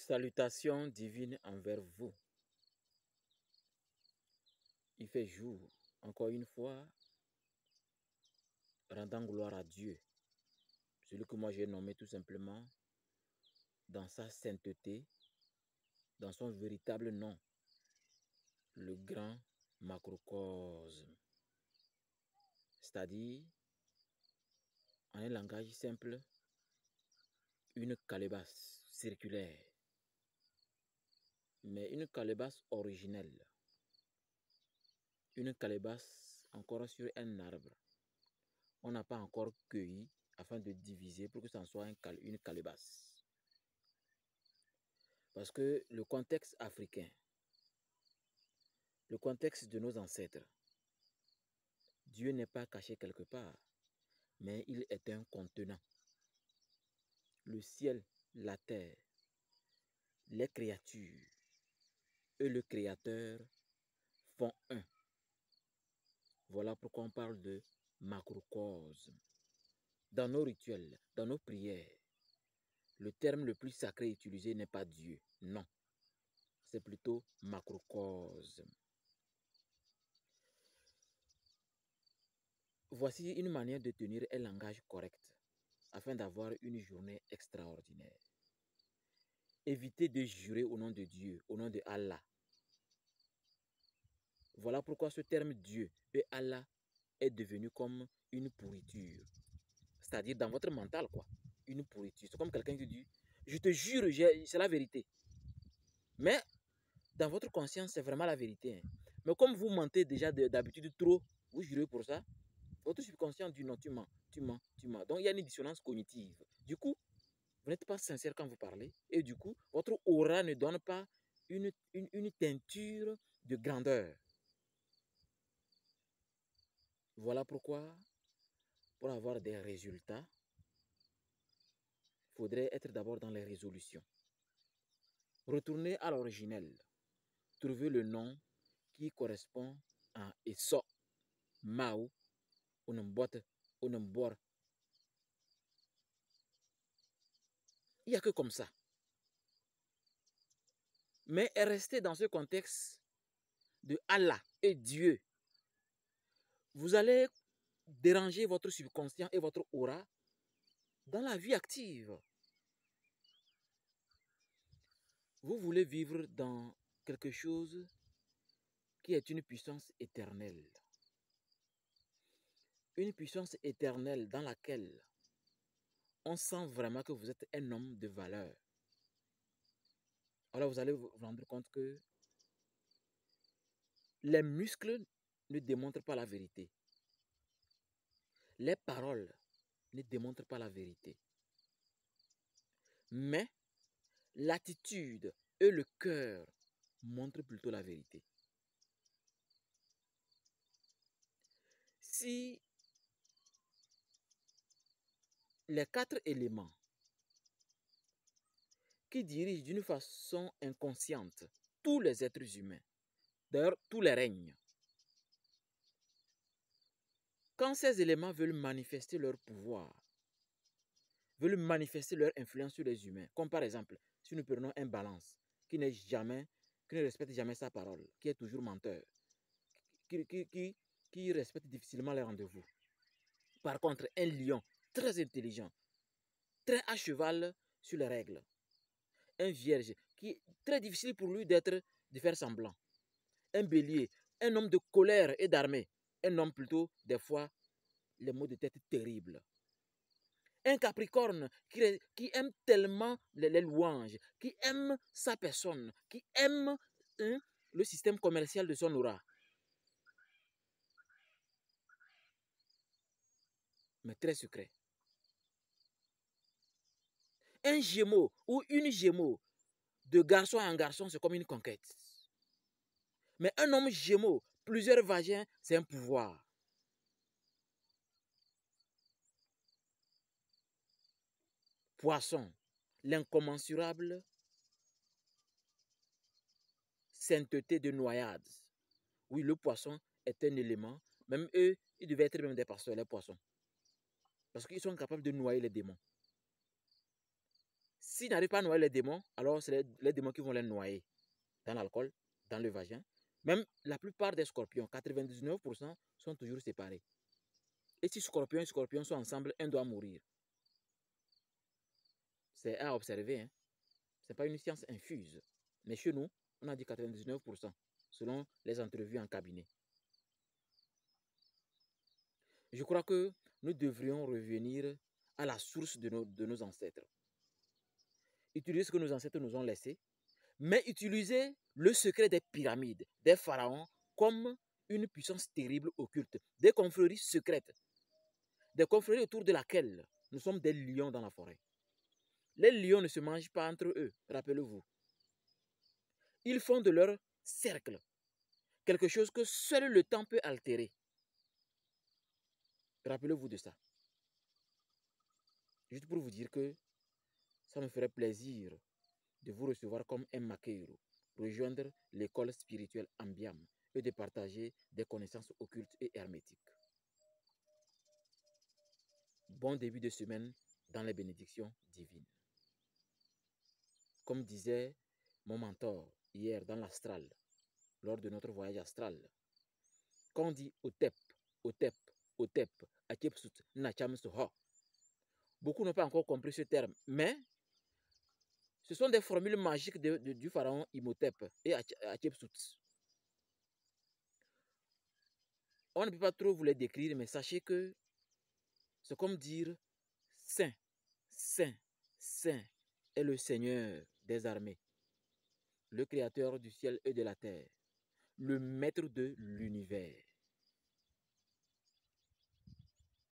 Salutations divines envers vous. Il fait jour, encore une fois, rendant gloire à Dieu, celui que moi j'ai nommé tout simplement dans sa sainteté, dans son véritable nom, le grand macrocosme. C'est-à-dire, en un langage simple, une calebasse circulaire, mais une calebasse originelle, une calebasse encore sur un arbre. On n'a pas encore cueilli afin de diviser pour que ça en soit une calebasse. Parce que le contexte africain, le contexte de nos ancêtres, Dieu n'est pas caché quelque part, mais il est un contenant. Le ciel, la terre, les créatures et le Créateur font un. Voilà pourquoi on parle de macrocosme. Dans nos rituels, dans nos prières, le terme le plus sacré utilisé n'est pas Dieu, non. C'est plutôt macrocosme. Voici une manière de tenir un langage correct afin d'avoir une journée extraordinaire. Évitez de jurer au nom de Dieu, au nom de Allah. Voilà pourquoi ce terme Dieu et Allah est devenu comme une pourriture. C'est-à-dire dans votre mental, quoi. Une pourriture. C'est comme quelqu'un qui dit, je te jure, c'est la vérité. Mais dans votre conscience, c'est vraiment la vérité. Hein. Mais comme vous mentez déjà d'habitude trop, vous jurez pour ça, votre subconscient dit non, tu mens, tu mens, tu mens. Donc il y a une dissonance cognitive. Du coup, vous n'êtes pas sincère quand vous parlez. Et du coup, votre aura ne donne pas une teinture de grandeur. Voilà pourquoi, pour avoir des résultats, il faudrait être d'abord dans les résolutions. Retournez à l'originel. Trouvez le nom qui correspond à Eso, Mao, Unumbote, Unumbor. Il n'y a que comme ça. Mais restez dans ce contexte de Allah et Dieu. Vous allez déranger votre subconscient et votre aura dans la vie active. Vous voulez vivre dans quelque chose qui est une puissance éternelle. Une puissance éternelle dans laquelle on sent vraiment que vous êtes un homme de valeur. Alors vous allez vous rendre compte que les muscles ne démontrent pas la vérité. Les paroles ne démontrent pas la vérité. Mais l'attitude et le cœur montrent plutôt la vérité. Si les 4 éléments qui dirigent d'une façon inconsciente tous les êtres humains, d'ailleurs tous les règnes, quand ces éléments veulent manifester leur pouvoir, veulent manifester leur influence sur les humains, comme par exemple, si nous prenons un balance qui ne respecte jamais sa parole, qui est toujours menteur, qui respecte difficilement les rendez-vous. Par contre, un lion très intelligent, très à cheval sur les règles. Un vierge qui est très difficile pour lui de faire semblant. Un bélier, un homme de colère et d'armée. Un homme plutôt, des fois, les maux de tête terribles. Un capricorne qui aime tellement les louanges, qui aime sa personne, qui aime le système commercial de son aura. Mais très secret. Un gémeau ou une gémeau, de garçon en garçon, c'est comme une conquête. Mais un homme gémeau, plusieurs vagins, c'est un pouvoir. Poisson, l'incommensurable sainteté de noyade. Oui, le poisson est un élément. Même eux, ils devaient être même des pasteurs, les poissons. Parce qu'ils sont capables de noyer les démons. S'ils n'arrivent pas à noyer les démons, alors c'est les démons qui vont les noyer dans l'alcool, dans le vagin. Même la plupart des scorpions, 99%, sont toujours séparés. Et si scorpion et scorpion sont ensemble, un doit mourir. C'est à observer. Hein. Ce n'est pas une science infuse. Mais chez nous, on a dit 99%, selon les entrevues en cabinet. Je crois que nous devrions revenir à la source de nos ancêtres. Utiliser ce que nos ancêtres nous ont laissé, mais utiliser le secret des pyramides, des pharaons, comme une puissance terrible occulte, des confréries secrètes, des confréries autour de laquelle nous sommes des lions dans la forêt. Les lions ne se mangent pas entre eux, rappelez-vous. Ils font de leur cercle quelque chose que seul le temps peut altérer. Rappelez-vous de ça. Juste pour vous dire que ça me ferait plaisir de vous recevoir comme un maqueiro, rejoindre l'école spirituelle Ambiam et de partager des connaissances occultes et hermétiques. Bon début de semaine dans les bénédictions divines. Comme disait mon mentor hier dans l'astral, lors de notre voyage astral, quand on dit Otep, Otep, Otep, Akepsut, Nacham Soho, beaucoup n'ont pas encore compris ce terme, mais ce sont des formules magiques du pharaon Imhotep et Hatshepsut. On ne peut pas trop vous les décrire, mais sachez que c'est comme dire Saint, Saint, Saint est le Seigneur des armées, le Créateur du ciel et de la terre, le Maître de l'univers.